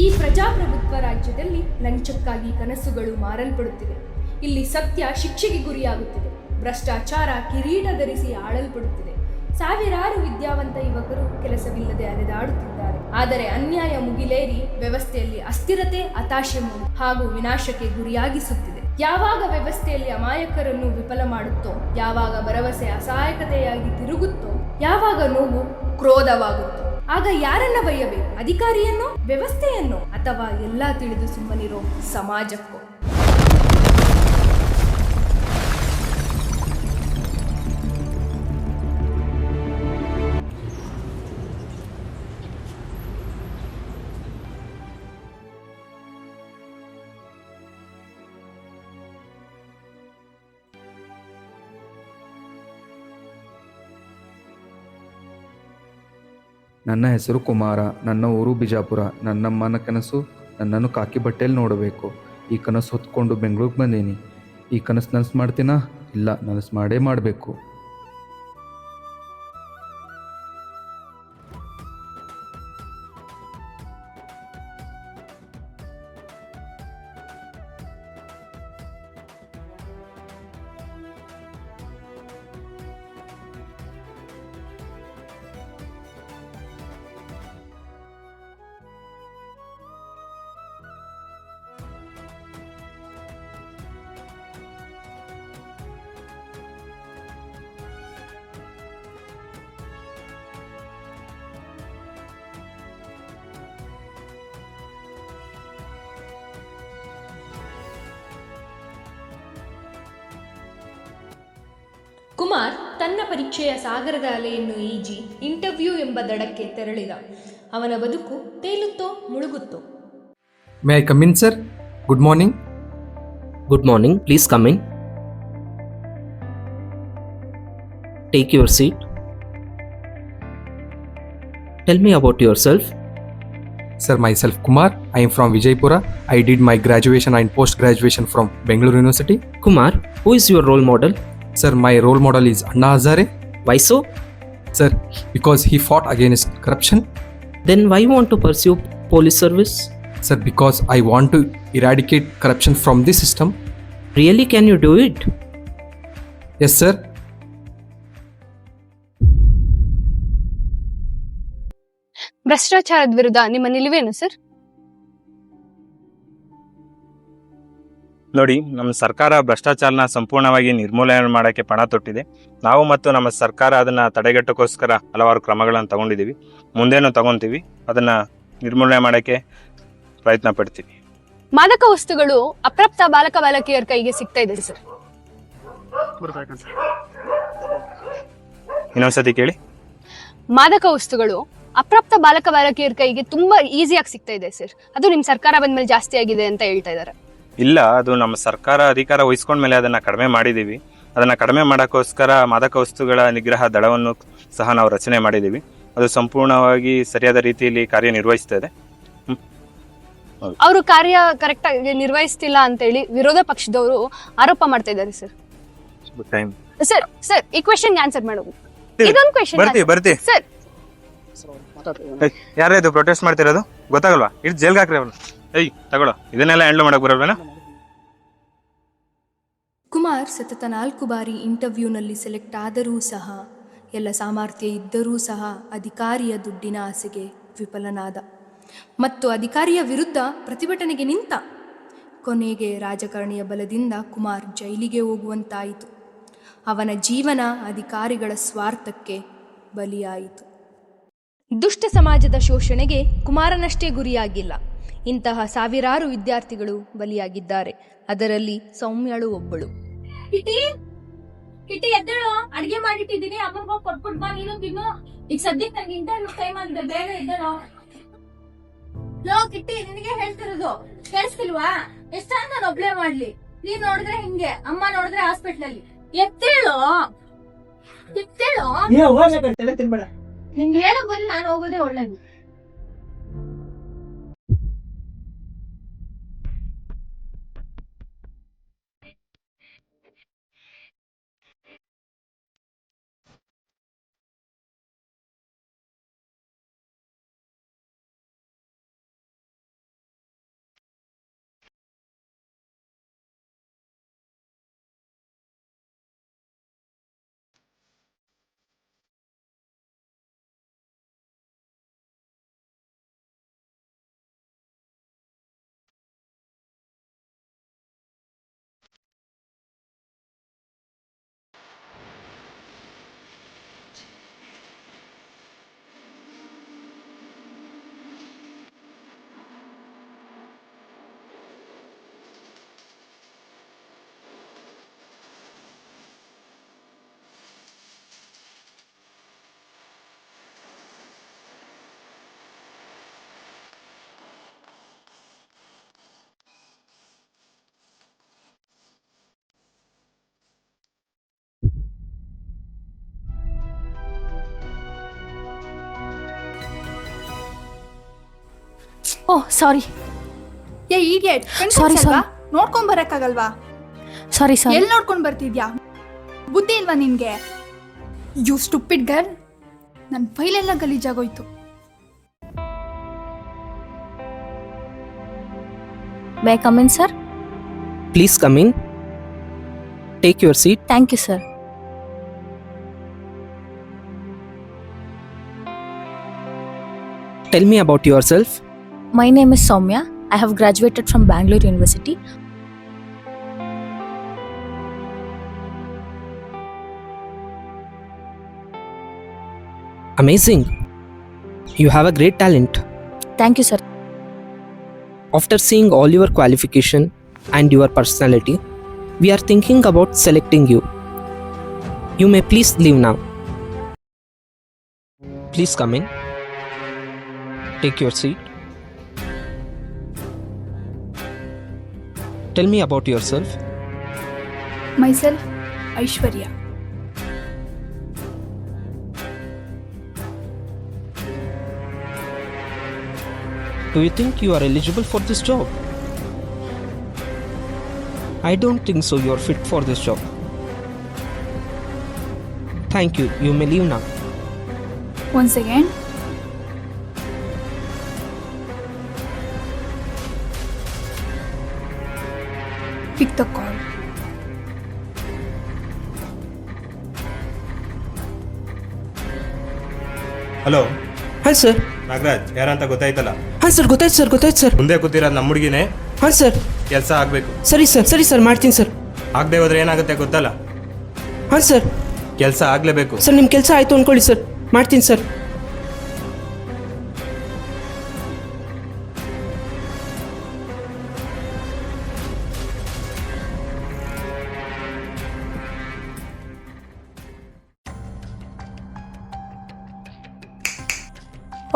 ಈ ಪ್ರಜಾಪ್ರಭುತ್ವ ರಾಜ್ಯದಲ್ಲಿ ಲಂಚಕ್ಕಾಗಿ ಕನಸುಗಳು ಮಾರಲ್ಪಡುತ್ತಿವೆ. ಇಲ್ಲಿ ಸತ್ಯ ಶಿಕ್ಷೆಗೆ ಗುರಿಯಾಗುತ್ತಿದೆ. ಭ್ರಷ್ಟಾಚಾರ ಕಿರೀಟ ಧರಿಸಿ ಆಳಲ್ಪಡುತ್ತಿದೆ. ಸಾವಿರಾರು ವಿದ್ಯಾವಂತ ಯುವಕರು ಕೆಲಸವಿಲ್ಲದೆ ಅಲೆದಾಡುತ್ತಿದ್ದಾರೆ. ಆದರೆ ಅನ್ಯಾಯ ಮುಗಿಲೇರಿ ವ್ಯವಸ್ಥೆಯಲ್ಲಿ ಅಸ್ಥಿರತೆ, ಹತಾಶೆ ಹಾಗೂ ವಿನಾಶಕ್ಕೆ ಗುರಿಯಾಗಿಸುತ್ತಿದೆ. ಯಾವಾಗ ವ್ಯವಸ್ಥೆಯಲ್ಲಿ ಅಮಾಯಕರನ್ನು ವಿಫಲ ಮಾಡುತ್ತೋ, ಯಾವಾಗ ಭರವಸೆ ಅಸಹಾಯಕತೆಯಾಗಿ ತಿರುಗುತ್ತೋ, ಯಾವಾಗ ನೋವು ಕ್ರೋಧವಾಗುತ್ತೋ, ಆಗ ಯಾರನ್ನ ಬೈಯಬೇಕು? ಅಧಿಕಾರಿಯನ್ನು, ವ್ಯವಸ್ಥೆಯನ್ನು, ಅಥವಾ ಎಲ್ಲ ತಿಳಿದು ಸುಮ್ಮನಿರೋ ಸಮಾಜಕ್ಕೋ? ನನ್ನ ಹೆಸರು ಕುಮಾರ. ನನ್ನ ಊರು ಬಿಜಾಪುರ. ನನ್ನಮ್ಮನ ಕನಸು ನನ್ನನ್ನು ಕಾಕಿ ಬಟ್ಟೆಯಲ್ಲಿ ನೋಡಬೇಕು. ಈ ಕನಸು ಹೊತ್ಕೊಂಡು ಬೆಂಗಳೂರಿಗೆ ಬಂದೀನಿ. ಈ ಕನಸು ನನಸು ಮಾಡ್ತೀನಾ? ಇಲ್ಲ, ನನಸು ಮಾಡೇ ಮಾಡಬೇಕು. ಕುಮಾರ್ ತನ್ನ ಪರೀಕ್ಷೆಯ ಸಾಗರದ ಅಲೆಯನ್ನು ಈಜಿ ಇಂಟರ್ವ್ಯೂ ಎಂಬ ದಡಕ್ಕೆ ತೆರಳಿದ. ಅವನ ಬದುಕು ತೇಲುತ್ತೋ ಮುಳುಗುತ್ತೋ. May I come in, sir? Good morning. Good morning. Please come in. Take your seat. Tell me about yourself. Sir, myself Kumar. I am from Vijaypura. I did my graduation and post-graduation from Bangalore University. Kumar, who is your role model? Sir, my role model is Anna Hazare. Why so? Sir, because he fought against corruption. Then why you want to pursue police service? Sir, because I want to eradicate corruption from this system. Really, can you do it? Yes, sir. ಭ್ರಷ್ಟಾಚಾರದ ವಿರುದ್ಧ ನಿಮ್ಮ ನಿಲುವೇನು sir? ನೋಡಿ, ನಮ್ಮ ಸರ್ಕಾರ ಭ್ರಷ್ಟಾಚಾರನ ಸಂಪೂರ್ಣವಾಗಿ ನಿರ್ಮೂಲನೆ ಮಾಡೋಕ್ಕೆ ಪಣ ತೊಟ್ಟಿದೆ. ನಾವು ಮತ್ತು ನಮ್ಮ ಸರ್ಕಾರ ಅದನ್ನು ತಡೆಗಟ್ಟೋಕ್ಕೋಸ್ಕರ ಹಲವಾರು ಕ್ರಮಗಳನ್ನು ತಗೊಂಡಿದ್ದೀವಿ. ಮುಂದೇನೂ ತಗೊತೀವಿ. ಅದನ್ನು ನಿರ್ಮೂಲನೆ ಮಾಡೋಕ್ಕೆ ಪ್ರಯತ್ನ ಪಡ್ತೀವಿ. ಮಾದಕ ವಸ್ತುಗಳು ಅಪ್ರಾಪ್ತ ಬಾಲಕ ಬಾಲಕಿಯರ ಕೈಗೆ ಸಿಗ್ತಾ ಇದೆ ಸರ್. ಇನ್ನೊಂದ್ಸತಿ ಕೇಳಿ. ಮಾದಕ ವಸ್ತುಗಳು ಅಪ್ರಾಪ್ತ ಬಾಲಕ ಬಾಲಕಿಯರ ಕೈಗೆ ತುಂಬಾ ಈಸಿಯಾಗಿ ಸಿಗ್ತಾ ಇದೆ ಸರ್. ಅದು ನಿಮ್ ಸರ್ಕಾರ ಬಂದ್ಮೇಲೆ ಜಾಸ್ತಿ ಆಗಿದೆ ಅಂತ ಹೇಳ್ತಾ ಇದ್ದಾರೆ. ಇಲ್ಲ, ಅದು ನಮ್ಮ ಸರ್ಕಾರ ಅಧಿಕಾರ ವಹಿಸ್ಕೊಂಡ್ಮೇಲೆ ಅದನ್ನು ಕಡಿಮೆ ಮಾಡಿದ್ದೀವಿ. ಅದನ್ನು ಕಡಿಮೆ ಮಾಡೋಕ್ಕೋಸ್ಕರ ಮಾದಕ ವಸ್ತುಗಳ ನಿಗ್ರಹ ದಳವನ್ನು ಸಹ ನಾವು ರಚನೆ ಮಾಡಿದ್ದೀವಿ. ಅದು ಸಂಪೂರ್ಣವಾಗಿ ಸರಿಯಾದ ರೀತಿಯಲ್ಲಿ ಕಾರ್ಯನಿರ್ವಹಿಸ್ತಾ ಇದೆ. ಅವರು ಕಾರ್ಯ ಕರೆಕ್ಟ್ ಆಗಿ ನಿರ್ವಹಿಸ್ತಿಲ್ಲ ಅಂತ ಹೇಳಿ ವಿರೋಧ ಪಕ್ಷದವರು ಆರೋಪ ಮಾಡ್ತಾ ಇದ್ದಾರೆ ಸರ್. ಸರ್ ಸರ್ ಈ ಕ್ವೆಶ್ಚನ್ ಆನ್ಸರ್ ಮಾಡೋದು. ಇದೊಂದು ಕ್ವೆಶ್ಚನ್ ಬರ್ತೀವಿ ಸರ್. ಯಾರೇ ಇದು ಪ್ರೊಟೆಸ್ಟ್ ಮಾಡ್ತಿರೋದು ಗೊತ್ತಾಗಲ್ವಾ? ಇಟ್ಟು ಜೈಲ್ಗೆ ಹಾಕ್ರಿ ಅವ್ರು. ತಗೊಳ್ಳೋ, ಇದನ್ನೆಲ್ಲ ಹ್ಯಾಂಡಲ್ ಮಾಡಕ್ ಬರಲ್ವೇನಾ? ಕುಮಾರ್ ಸತತ 4 ಬಾರಿ ಇಂಟರ್ವ್ಯೂನಲ್ಲಿ ಸೆಲೆಕ್ಟ್ ಆದರೂ ಸಹ, ಎಲ್ಲ ಸಾಮರ್ಥ್ಯ ಇದ್ದರೂ ಸಹ ಅಧಿಕಾರಿಯ ದುಡ್ಡಿನ ಆಸೆಗೆ ವಿಫಲನಾದ ಮತ್ತು ಅಧಿಕಾರಿಯ ವಿರುದ್ಧ ಪ್ರತಿಭಟನೆಗೆ ನಿಂತ. ಕೊನೆಗೆ ರಾಜಕಾರಣಿಯ ಬಲದಿಂದ ಕುಮಾರ್ ಜೈಲಿಗೆ ಹೋಗುವಂತಾಯಿತು. ಅವನ ಜೀವನ ಅಧಿಕಾರಿಗಳ ಸ್ವಾರ್ಥಕ್ಕೆ ಬಲಿಯಾಯಿತು. ದುಷ್ಟ ಸಮಾಜದ ಶೋಷಣೆಗೆ ಕುಮಾರನಷ್ಟೇ ಗುರಿಯಾಗಿಲ್ಲ. ಇಂತಹ ಸಾವಿರಾರು ವಿದ್ಯಾರ್ಥಿಗಳು ಬಲಿಯಾಗಿದ್ದಾರೆ. ಅದರಲ್ಲಿ ಸೌಮ್ಯಳು ಒಬ್ಬಳು. ಕಿಟಿ ಎದ್ದೇಳು, ಅಡ್ಗೆ ಮಾಡಿಟ್ಟಿದ್ದೀನಿ, ಅಮ್ಮಗ ಕೊಟ್ಬಿಟ್ ಬಾ, ನೀನು ತಿನ್ನು. ಈಗ ಸದ್ಯಕ್ಕೆ ನಂಗೆ ಇಂಟರ್ವ್ಯೂ ಟೈಮ್ ಆಗಿದೆ, ಬೇಗ ಎದ್ದೇಳು. ಲೋ ಕಿಟ್ಟಿ, ನಿನಗೆ ಹೇಳ್ತಿರೋದು ಕೇಳಿಸ್ತಿಲ್ವಾ? ಎಷ್ಟಾಗ ನಾನು ಒಬ್ಳೆ ಮಾಡ್ಲಿ? ನೀನ್ ನೋಡಿದ್ರೆ ಹಿಂಗೆ, ಅಮ್ಮ ನೋಡಿದ್ರೆ ಹಾಸ್ಪಿಟ್ಲ್ ಅಲ್ಲಿ. ಎತ್ತೇಳು ನಿಂಗೆ ಹೇಳಕ್ ಬಂದು ನಾನು ಹೋಗೋದೇ ಒಳ್ಳೇದು. ಓಹ್ ಸಾರಿ ಏ ಈಡಿಯಟ್ Sorry, sorry. ನೋಡ್ಕೊಂಡ್ ಬರಕ್ಕಾಗಲ್ವಾ? Sorry sir. ಎಲ್ಲಿ ನೋಡ್ಕೊಂಡ್ ಬರ್ತಿದ್ಯಾ? ಬುದ್ಧಿ ಇಲ್ವಾ ನಿನ್ಗೆ? You stupid girl. ನನ್ನ ಫೈಲ್ ಎಲ್ಲ ಗಲೀಜಾಗೋಯ್ತು. May I come in sir? Please come in. Take your seat. Thank you sir. Tell me about yourself. My name is Soumya. I have graduated from Bangalore University. Amazing. You have a great talent. Thank you, sir. After seeing all your qualification and your personality, we are thinking about selecting you. You may please leave now. Please come in. Take your seat. Tell me about yourself. Myself, Aishwarya. Do you think you are eligible for this job? I don't think so. You are fit for this job. Thank you. You may leave now. Once again. Pick the call. Hello Hi, sir. Nagaraj, ಯಾರಂತ ಗೊತ್ತಾಯ್ತಲ್ಲ? Hi, sir. ಗೊತ್ತಾಯ್ತು sir. ಮುಂದೆ ಕೂತಿರೋದು ನಮ್ಮ ಹುಡುಗಿನೇ. ಹಾಂ sir. ಕೆಲಸ ಆಗಬೇಕು. ಸರಿ sir ಮಾಡ್ತೀನಿ ಸರ್. ಆಗದೆ ಹೋದ್ರೆ ಏನಾಗುತ್ತೆ ಗೊತ್ತಲ್ಲ? ಹಾಂ ಸರ್. ಕೆಲಸ ಆಗಲೇಬೇಕು. ಸರ್ ನಿಮ್ಮ ಕೆಲಸ ಆಯಿತು ಅಂದ್ಕೊಳ್ಳಿ ಸರ್. ಮಾಡ್ತೀನಿ ಸರ್.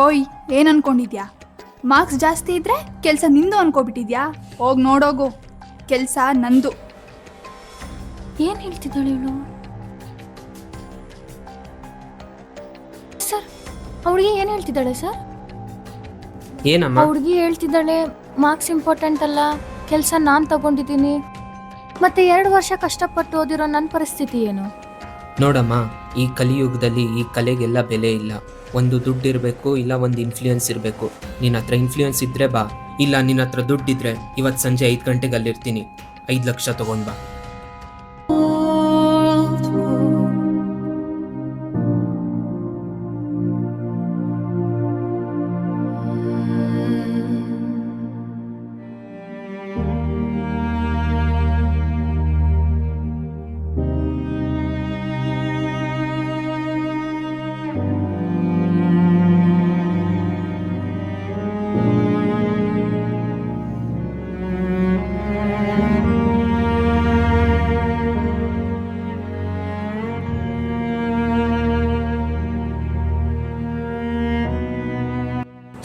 ಓಯ್, ಏನ್ ಅನ್ಕೊಂಡಿದ್ಯಾ? ಮಾರ್ಕ್ಸ್ ಜಾಸ್ತಿ ಇದ್ರೆ ಕೆಲಸ ನಿಂದು ಅನ್ಕೋಬಿಟ್ಟಿದ್ಯಾ? ಹೋಗ್ ನೋಡೋಗು, ಕೆಲಸ ನಂದು. ಏನ್ ಹೇಳ್ತಿದ್ದಾಳೆ ಇವಳು? ಸರ್, ಅವಳಿಗೆ ಏನ್ ಹೇಳ್ತಿದ್ದಾಳೆ ಸರ್? ಏನಮ್ಮ? ಹುಡುಗಿ ಹೇಳ್ತಿದ್ದಾಳೆ ಮಾರ್ಕ್ಸ್ ಇಂಪಾರ್ಟೆಂಟ್ ಅಲ್ಲ, ಕೆಲಸ ನಾನು ತಗೊಂಡಿದ್ದೀನಿ. ಮತ್ತೆ 2 ವರ್ಷ ಕಷ್ಟಪಟ್ಟು ಓದಿರೋ ನನ್ನ ಪರಿಸ್ಥಿತಿ ಏನು? ನೋಡಮ್ಮ, ಈ ಕಲಿಯುಗದಲ್ಲಿ ಈ ಕಲೆಗೆಲ್ಲ ಬೆಲೆ ಇಲ್ಲ. ಒಂದು ದುಡ್ಡು ಇರಬೇಕು, ಇಲ್ಲ ಒಂದು ಇನ್ಫ್ಲೂಯೆನ್ಸ್ ಇರಬೇಕು. ನಿನ್ನ ಹತ್ರ ಇನ್ಫ್ಲೂಯೆನ್ಸ್ ಇದ್ದರೆ ಬಾ, ಇಲ್ಲ ನಿನ್ನ ಹತ್ರ ದುಡ್ಡಿದ್ರೆ ಇವತ್ತು ಸಂಜೆ 5 ಗಂಟೆಗೆ ಅಲ್ಲಿರ್ತೀನಿ, 5 ಲಕ್ಷ ತೊಗೊಂಡು ಬಾ.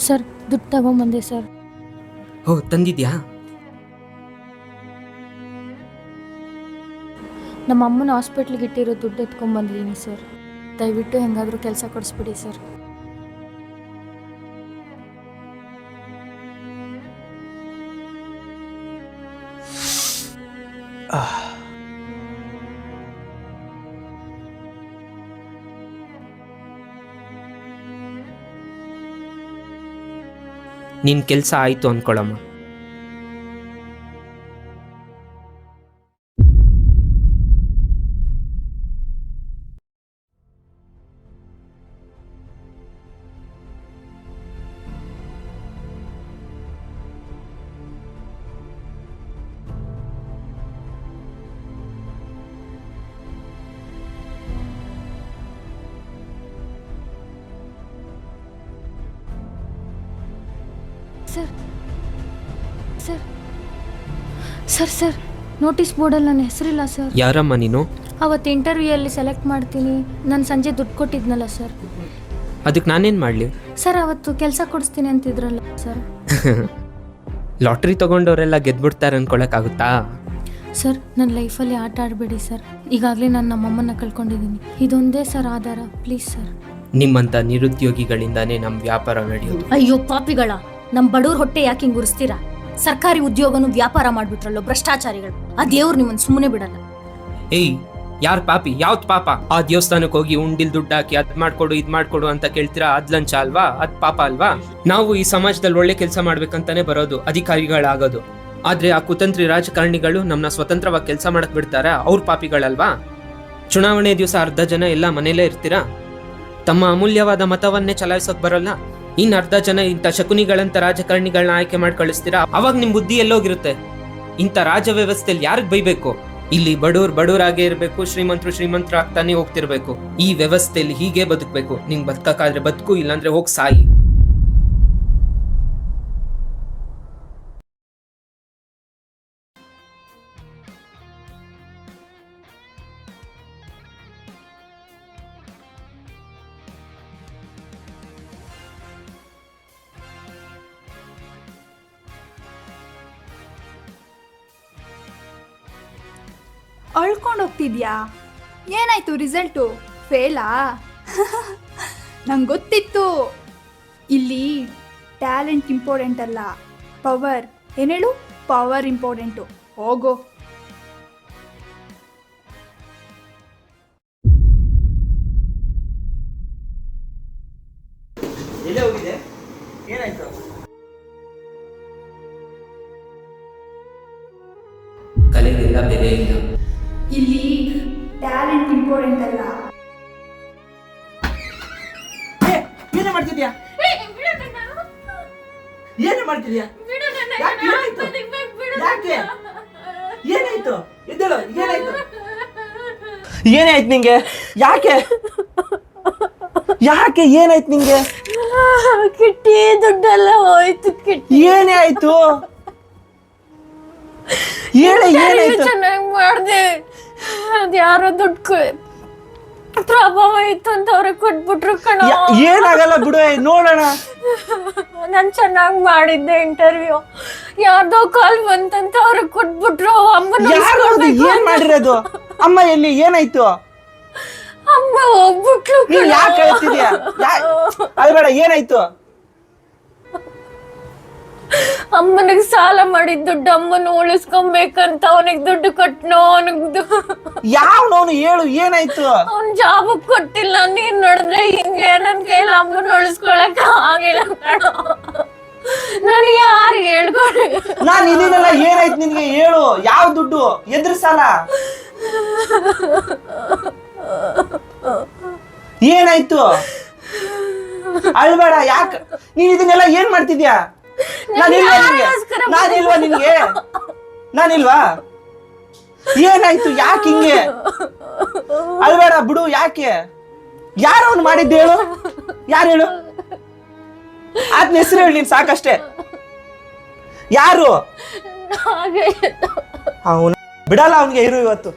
ಸರ್, ದುಡ್ಡು ತಗೊಂಬಂದೆ ಸರ್. ಓ, ತಂದಿದ್ಯಾ? ನಮ್ಮ ಅಮ್ಮನ ಹಾಸ್ಪಿಟ್ಲಿಗೆ ಇಟ್ಟಿರೋ ದುಡ್ಡು ಎತ್ಕೊಂಡ್ಬಂದಿದ್ದೀನಿ ಸರ್. ದಯವಿಟ್ಟು ಹೆಂಗಾದರೂ ಕೆಲಸ ಕೊಡಿಸ್ಬಿಡಿ ಸರ್. ನಿನ್ನ ಕೆಲಸ ಆಯಿತು ಅಂದ್ಕೊಳಮ್ಮ. Sir sir sir sir notice ಬೋರ್ಡಲ್ಲಿ ನನ್ನ ಹೆಸರಿಲ್ಲ ಸರ್. ಯಾರಮ್ಮ ನೀನು? ಅವತ್ತು ಇಂಟರ್ವ್ಯೂಯಲ್ಲಿ ಸೆಲೆಕ್ಟ್ ಮಾಡ್ತೀನಿ ನಾನು ಸಂಜೆ ದುಡ್ಡು ಕೊಟ್ಟಿದ್ನಲ್ಲ ಸರ್. ಅದಕ್ಕೆ ನಾನೇನು ಮಾಡಲಿ ಸರ್? ಅವತ್ತು ಕೆಲಸ ಕೊಡಿಸ್ತೀನಿ ಅಂತಿದ್ರಲ್ಲ ಸರ್. ಲಾಟ್ರಿ ತೊಗೊಂಡವರೆಲ್ಲ ಗೆದ್ಬಿಡ್ತಾರೆ ಅಂದ್ಕೊಳಕ್ಕಾಗುತ್ತಾ? ಸರ್, ನನ್ನ ಲೈಫಲ್ಲಿ ಆಟ ಆಡಬೇಡಿ ಸರ್. ಈಗಾಗಲೇ ನಾನು ನಮ್ಮಮ್ಮನ ಕಳ್ಕೊಂಡಿದ್ದೀನಿ. ಇದೊಂದೇ ಸರ್ ಆಧಾರ, ಪ್ಲೀಸ್ ಸರ್. ನಿಮ್ಮಂಥ ನಿರುದ್ಯೋಗಿಗಳಿಂದಾನೇ ನಮ್ಮ ವ್ಯಾಪಾರ ನಡೆಯೋದು. ಅಯ್ಯೋ ಪಾಪಿಗಳ, ನಮ್ ಬಡವ್ರ ಹೊಟ್ಟೆ ಯಾಕೆ ಹಿಂಗ್ ಉರಿಸ್ತೀರಾ? ಸರ್ಕಾರಿ ಉದ್ಯೋಗನು ವ್ಯಾಪಾರ ಮಾಡ್ಬಿಟ್ರಲ್ಲೋ ಭ್ರಷ್ಟಾಚಾರಿಗಳು. ಆ ದೇವ್ರು ನಿಮ್ಮನ್ ಸುಮ್ಮನೆ ಬಿಡಲ್ಲ. ಏಯ್, ಯಾರ್ ಪಾಪಿ? ಯಾವ್ದ್ ಪಾಪ? ಆ ದೇವಸ್ಥಾನಕ್ಕೆ ಹೋಗಿ ಉಂಡಿಲ್ ದುಡ್ಡು ಹಾಕಿ ಅದ್ ಮಾಡ್ಕೊಡು ಇದ್ ಮಾಡ್ಕೊಡು ಅಂತ ಕೇಳ್ತೀರಾ? ಅದ್ ಲಂಚ ಅಲ್ವಾ? ಅದ್ ಪಾಪ ಅಲ್ವಾ? ನಾವು ಈ ಸಮಾಜದಲ್ಲಿ ಒಳ್ಳೆ ಕೆಲಸ ಮಾಡ್ಬೇಕಂತಾನೆ ಬರೋದು, ಅಧಿಕಾರಿಗಳಾಗೋದು. ಆದ್ರೆ ಆ ಕುತಂತ್ರಿ ರಾಜಕಾರಣಿಗಳು ನಮ್ನ ಸ್ವತಂತ್ರವಾಗಿ ಕೆಲಸ ಮಾಡಕ್ ಬಿಡ್ತಾರ? ಅವ್ರ ಪಾಪಿಗಳಲ್ವಾ? ಚುನಾವಣೆ ದಿವಸ ಅರ್ಧ ಜನ ಎಲ್ಲ ಮನೇಲೇ ಇರ್ತೀರಾ? ತಮ್ಮ ಅಮೂಲ್ಯವಾದ ಮತವನ್ನೇ ಚಲಾಯಿಸೋಕ್ ಬರಲ್ಲ. ಇನ್ ಅರ್ಧ ಜನ ಇಂಥ ಶಕುನಿಗಳಂತ ರಾಜಕಾರಣಿಗಳನ್ನ ಆಯ್ಕೆ ಮಾಡಿ ಕಳಿಸ್ತೀರಾ? ಅವಾಗ ನಿಮ್ ಬುದ್ಧಿ ಎಲ್ಲೋಗಿರುತ್ತೆ? ಇಂಥ ರಾಜ ವ್ಯವಸ್ಥೆಯಲ್ಲಿ ಯಾರಿಗ್ ಬೈಬೇಕು? ಇಲ್ಲಿ ಬಡವರಾಗೇ ಇರ್ಬೇಕು, ಶ್ರೀಮಂತರು ಆಗ್ತಾನೆ ಹೋಗ್ತಿರ್ಬೇಕು. ಈ ವ್ಯವಸ್ಥೆಯಲ್ಲಿ ಹೀಗೆ ಬದುಕ್ಬೇಕು. ನಿಂಗ್ ಬದುಕಕ್ಕಾದ್ರೆ ಬದುಕು, ಇಲ್ಲಾಂದ್ರೆ ಹೋಗ್ ಸಾಯಿ. ಅಳ್ಕೊಂಡು ಹೋಗ್ತಿದ್ಯಾ? ಏನಾಯ್ತು ರಿಸಲ್ಟು? ಫೇಲಾ? ನಂಗೆ ಗೊತ್ತಿತ್ತು. ಇಲ್ಲಿ ಟ್ಯಾಲೆಂಟ್ ಇಂಪಾರ್ಟೆಂಟ್ ಅಲ್ಲ, ಪವರ್. ಏನೇಳು? Power important. ಹೋಗೋ. ಕಲೆಗೆಲ್ಲ ಬೆಲೆ ಇಲ್ಲ. ಇಲ್ಲಿ ಟ್ಯಾಲೆಂಟ್ ಇಂಪಾರ್ಟೆಂಟ್ ಅಲ್ಲ. ಏನೇ ಮಾಡ್ತಿದ್ಯಾ? ಏನೇ ಮಾಡ್ತಿದ್ಯಾ? ಯಾಕೆ? ಏನಾಯ್ತು? ಎದ್ದೇಳು. ಏನಾಯ್ತು? ಏನಾಯ್ತು ನಿಂಗೆ? ಯಾಕೆ ಏನಾಯ್ತು ನಿಂಗೆ? ಕಿಟ್ಟಿ ದುಡ್ಡೆಲ್ಲ ಹೋಯ್ತು. ಕಿಟ್ಟಿ ಏನೇ ಆಯ್ತು? ಏನಾಯ್ತು? ಚೆನ್ನಾಗಿ ಮಾಡ್ದೆ. ಅದ್ಯಾರೋ ದುಡ್ಡು ಪ್ರಭಾವ ಇತ್ತು ಅಂತ ಅವ್ರಿಗೆ ಕೊಟ್ಬಿಟ್ರು ಕಣ. ಏನಾಗಲ್ಲ ಬಿಡು, ನೋಡೋಣ. ನಾನ್ ಚೆನ್ನಾಗಿ ಮಾಡಿದ್ದೆ ಇಂಟರ್ವ್ಯೂ. ಯಾರ್ದೋ ಕಾಲ್ ಬಂತಂತ ಅವ್ರಿಗೆ ಕೊಟ್ಬಿಟ್ರು. ಅಮ್ಮನ ಏನ್ ಮಾಡಿರೋದು? ಅಮ್ಮ ಎಲ್ಲಿ? ಏನಾಯ್ತು? ಅಮ್ಮ ಹೋಗ್ಬಿಟ್ಲು. ನೀನ್ ಯಾಕೆ ಹೇಳ್ತಿದ್ಯಾ? ಅದು ಬೇಡ. ಏನಾಯ್ತು? ಅಮ್ಮನಿಗೆ ಸಾಲ ಮಾಡಿದ ದುಡ್ಡು ಅಮ್ಮನ ಉಳಿಸ್ಕೊಬೇಕಂತ ಅವನಿಗೆ ದುಡ್ಡು ಕೊಟ್ನೋ. ಯಾವನವನು ಹೇಳು, ಏನಾಯ್ತು? ಅವ್ನ್ ಜಾಬ್ ಕೊಟ್ಟಿಲ್ಲ. ನೀನ್ ನೋಡಿದ್ರೆ ಹಿಂಗೆ ನನ್ ಕೈಲಿ ಅಮ್ಮನ ಉಳಿಸ್ಕೊಳಕ್ ಆಗಿಲ್ಲ ಕಣೋ. ನಾನು ಯಾರಿಗೆ ಹೇಳ್ಕೊಡಿ? ನಾನ್ ಇದೀನಲ್ಲ, ಏನಾಯ್ತು ನಿನ್ಗೆ? ಹೇಳು. ಯಾವ ದುಡ್ಡು? ಎದ್ರ ಸಾಲ? ಏನಾಯ್ತು? ಅಳ್ಬೇಡ. ಯಾಕ ನೀನ್ ಇದನ್ನೆಲ್ಲ ಏನ್ ಮಾಡ್ತಿದ್ಯಾ? ನಾನಿಲ್ವಾ ನಿನ್ಗೆ? ನಾನಿಲ್ವಾ? ಏನಾಯ್ತು? ಯಾಕೆ ಹಿಂಗೆ? ಅಳ್ಬೇಡ ಬಿಡು. ಯಾಕೆ? ಯಾರು ಅವ್ನು ಮಾಡಿದ್ದು ಹೇಳು? ಯಾರು ಹೇಳು? ಆತನ ಹೆಸರು ಹೇಳಿ ನೀನ್, ಸಾಕಷ್ಟೇ. ಯಾರು ಅವನು? ಬಿಡಲ್ಲ ಅವನ್ಗೆ ಇರು ಇವತ್ತು.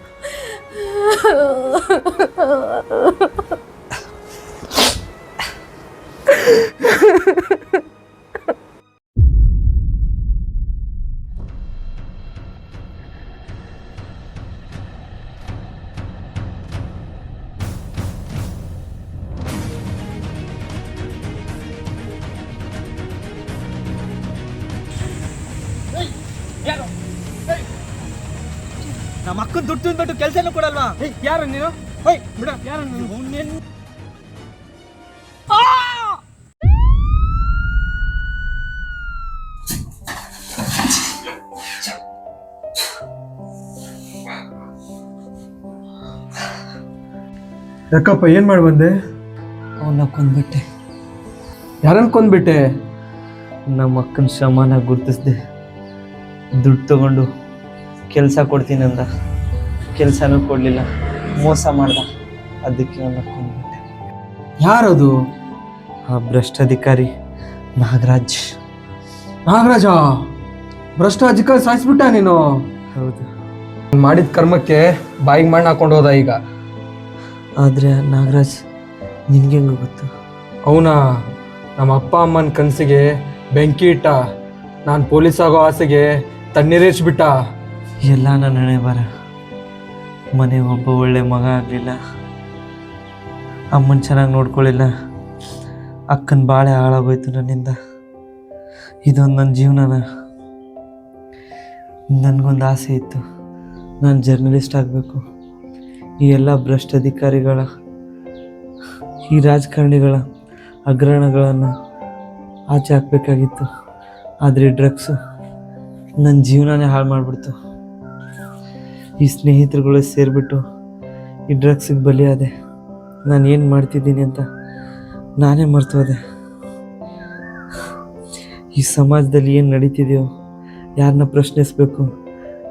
ನಮ್ಮ ಅಕ್ಕನ ದುಡ್ಡು ತಿಂದ್ಬಿಟ್ಟು ಕೆಲಸನೂ ಕೊಡಲ್ವಾ? ಯಾರು ನೀನು? ಬಿಡ. ಯಾರು ನೀನು? ಯಾಕಪ್ಪ, ಏನ್ ಮಾಡಿ ಬಂದೆ? ಅವನ್ನ ಕೊಂದ್ಬಿಟ್ಟೆ. ಯಾರನ್ನ ಕೊಂದ್ಬಿಟ್ಟೆ? ನಮ್ಮ ಅಕ್ಕನ ಶ್ರಮನ ಗುರ್ತಿಸ್ದೆ. ದುಡ್ಡು ತಗೊಂಡು ಕೆಲಸ ಕೊಡ್ತೀನಿ ಅಂದ, ಕೆಲಸನೂ ಕೊಡಲಿಲ್ಲ, ಮೋಸ ಮಾಡ್ದ. ಅದಕ್ಕೆ ಅವನ್ನ ಕೊಂದ್ಬಿಟ್ಟೆ. ಯಾರದು? ಆ ಭ್ರಷ್ಟಾಧಿಕಾರಿ ನಾಗರಾಜ್. ನಾಗರಾಜ ಭ್ರಷ್ಟಾಧಿಕಾರಿ ಸಾಯಿಸ್ಬಿಟ್ಟ ನೀನು? ಹೌದು. ಮಾಡಿದ ಕರ್ಮಕ್ಕೆ ಬಾಯಿಗೆ ಮಣ್ಣು ಹಾಕೊಂಡು ಹೋದ ಈಗ. ಆದರೆ ನಾಗರಾಜ್ ನಿನ್ಗೆ ಹೆಂಗ ಗೊತ್ತು? ಅವನ ನಮ್ಮ ಅಪ್ಪ ಅಮ್ಮನ ಕನಸಿಗೆ ಬೆಂಕಿ ಇಟ್ಟ. ನಾನು ಪೊಲೀಸ್ ಆಗೋ ಆಸೆಗೆ ತಣ್ಣೀರೇರ್ಸ್ಬಿಟ್ಟ. ಎಲ್ಲ ನನ್ನ ಹಣೆ ಬರ. ಮನೆ ಒಬ್ಬ ಒಳ್ಳೆ ಮಗ ಆಗಲಿಲ್ಲ, ಅಮ್ಮನ ಚೆನ್ನಾಗಿ ನೋಡ್ಕೊಳ್ಳಿಲ್ಲ, ಅಕ್ಕನ ಬಾಳೆ ಹಾಳಾಗೋಯ್ತು ನನ್ನಿಂದ. ಇದೊಂದು ನನ್ನ ಜೀವನನ. ನನಗೊಂದು ಆಸೆ ಇತ್ತು, ನಾನು ಜರ್ನಲಿಸ್ಟ್ ಆಗಬೇಕು. ಈ ಎಲ್ಲ ಭ್ರಷ್ಟ ಅಧಿಕಾರಿಗಳ, ಈ ರಾಜಕಾರಣಿಗಳ ಹಗರಣಗಳನ್ನು ಆಚೆ ಹಾಕಬೇಕಾಗಿತ್ತು. ಆದರೆ ಡ್ರಗ್ಸು ನನ್ನ ಜೀವನನೇ ಹಾಳು ಮಾಡಿಬಿಡ್ತು. ಈ ಸ್ನೇಹಿತರುಗಳು ಸೇರಿಬಿಟ್ಟು ಈ ಡ್ರಗ್ಸಿಗೆ ಬಲಿಯಾದೆ. ನಾನು ಏನು ಮಾಡ್ತಿದ್ದೀನಿ ಅಂತ ನಾನೇ ಮರ್ತೋದೆ. ಈ ಸಮಾಜದಲ್ಲಿ ಏನು ನಡೀತಿದೆಯೋ, ಯಾರನ್ನ ಪ್ರಶ್ನಿಸಬೇಕು,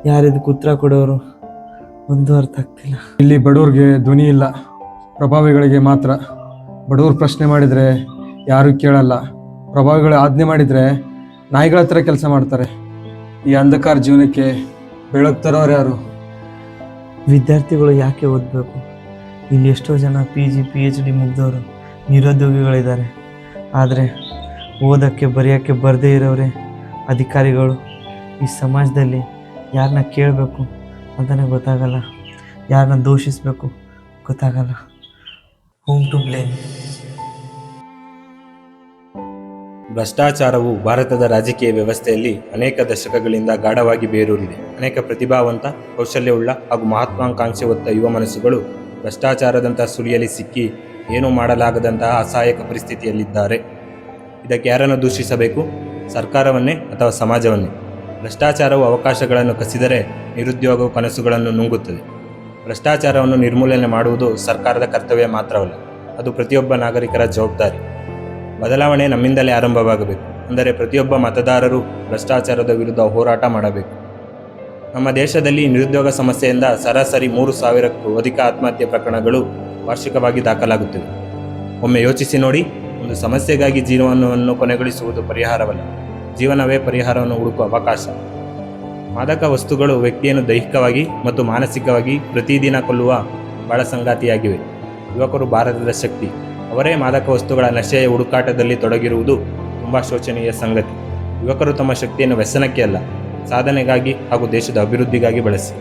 ಯಾರಿದಕ್ಕೆ ಉತ್ತರ ಕೊಡೋರು, ಒಂದು ಅರ್ಥ ಆಗ್ತಿಲ್ಲ. ಇಲ್ಲಿ ಬಡವ್ರಿಗೆ ಧ್ವನಿ ಇಲ್ಲ, ಪ್ರಭಾವಿಗಳಿಗೆ ಮಾತ್ರ. ಬಡವ್ರು ಪ್ರಶ್ನೆ ಮಾಡಿದರೆ ಯಾರೂ ಕೇಳಲ್ಲ, ಪ್ರಭಾವಿಗಳು ಆಜ್ಞೆ ಮಾಡಿದರೆ ನಾಯಿಗಳ ಹತ್ರ ಕೆಲಸ ಮಾಡ್ತಾರೆ. ಈ ಅಂಧಕಾರ ಜೀವನಕ್ಕೆ ಬೆಳಕು ತರೋರು ಯಾರು? ವಿದ್ಯಾರ್ಥಿಗಳು ಯಾಕೆ ಓದಬೇಕು? ಇಲ್ಲಿ ಎಷ್ಟೋ ಜನ PG PhD ಮುಗಿದವರು ನಿರುದ್ಯೋಗಿಗಳಿದ್ದಾರೆ. ಆದರೆ ಓದೋಕ್ಕೆ ಬರೆಯೋಕ್ಕೆ ಬರದೇ ಇರೋರೇ ಅಧಿಕಾರಿಗಳು. ಈ ಸಮಾಜದಲ್ಲಿ ಯಾರನ್ನ ಕೇಳಬೇಕು ಅಂತಲೇ ಗೊತ್ತಾಗಲ್ಲ, ಯಾರನ್ನ ದೂಷಿಸಬೇಕು ಗೊತ್ತಾಗಲ್ಲ. Home to blame. ಭ್ರಷ್ಟಾಚಾರವು ಭಾರತದ ರಾಜಕೀಯ ವ್ಯವಸ್ಥೆಯಲ್ಲಿ ಅನೇಕ ದಶಕಗಳಿಂದ ಗಾಢವಾಗಿ ಬೇರೂರಿದೆ. ಅನೇಕ ಪ್ರತಿಭಾವಂತ, ಕೌಶಲ್ಯವುಳ್ಳ ಹಾಗೂ ಮಹತ್ವಾಕಾಂಕ್ಷೆ ಹೊತ್ತ ಯುವ ಮನಸ್ಸುಗಳು ಭ್ರಷ್ಟಾಚಾರದಂಥ ಸುಳಿಯಲ್ಲಿ ಸಿಕ್ಕಿ ಏನೂ ಮಾಡಲಾಗದಂತಹ ಅಸಹಾಯಕ ಪರಿಸ್ಥಿತಿಯಲ್ಲಿದ್ದಾರೆ. ಇದಕ್ಕೆ ಯಾರನ್ನು ದೂಷಿಸಬೇಕು? ಸರ್ಕಾರವನ್ನೇ ಅಥವಾ ಸಮಾಜವನ್ನೇ? ಭ್ರಷ್ಟಾಚಾರವು ಅವಕಾಶಗಳನ್ನು ಕಸಿದರೆ ನಿರುದ್ಯೋಗವು ಕನಸುಗಳನ್ನು ನುಂಗುತ್ತದೆ. ಭ್ರಷ್ಟಾಚಾರವನ್ನು ನಿರ್ಮೂಲನೆ ಮಾಡುವುದು ಸರ್ಕಾರದ ಕರ್ತವ್ಯ ಮಾತ್ರವಲ್ಲ, ಅದು ಪ್ರತಿಯೊಬ್ಬ ನಾಗರಿಕರ ಜವಾಬ್ದಾರಿ. ಬದಲಾವಣೆ ನಮ್ಮಿಂದಲೇ ಆರಂಭವಾಗಬೇಕು. ಅಂದರೆ ಪ್ರತಿಯೊಬ್ಬ ಮತದಾರರು ಭ್ರಷ್ಟಾಚಾರದ ವಿರುದ್ಧ ಹೋರಾಟ ಮಾಡಬೇಕು. ನಮ್ಮ ದೇಶದಲ್ಲಿ ನಿರುದ್ಯೋಗ ಸಮಸ್ಯೆಯಿಂದ ಸರಾಸರಿ 3,000ಕ್ಕೂ ಅಧಿಕ ಆತ್ಮಹತ್ಯೆ ಪ್ರಕರಣಗಳು ವಾರ್ಷಿಕವಾಗಿ ದಾಖಲಾಗುತ್ತಿವೆ. ಒಮ್ಮೆ ಯೋಚಿಸಿ ನೋಡಿ, ಒಂದು ಸಮಸ್ಯೆಗಾಗಿ ಜೀವನವನ್ನು ಕೊನೆಗೊಳಿಸುವುದು ಪರಿಹಾರವಲ್ಲ, ಜೀವನವೇ ಪರಿಹಾರವನ್ನು ಹುಡುಕುವ ಅವಕಾಶ. ಮಾದಕ ವಸ್ತುಗಳು ವ್ಯಕ್ತಿಯನ್ನು ದೈಹಿಕವಾಗಿ ಮತ್ತು ಮಾನಸಿಕವಾಗಿ ಪ್ರತಿದಿನ ಕೊಲ್ಲುವ ಬಾಳಸಂಗಾತಿಯಾಗಿವೆ. ಯುವಕರು ಭಾರತದ ಶಕ್ತಿ. ಅವರೇ ಮಾದಕ ವಸ್ತುಗಳ ನಶೆಯ ಹುಡುಕಾಟದಲ್ಲಿ ತೊಡಗಿರುವುದು ತುಂಬ ಶೋಚನೀಯ ಸಂಗತಿ. ಯುವಕರು ತಮ್ಮ ಶಕ್ತಿಯನ್ನು ವ್ಯಸನಕ್ಕೆ ಅಲ್ಲ, ಸಾಧನೆಗಾಗಿ ಹಾಗೂ ದೇಶದ ಅಭಿವೃದ್ಧಿಗಾಗಿ ಬಳಸಿ.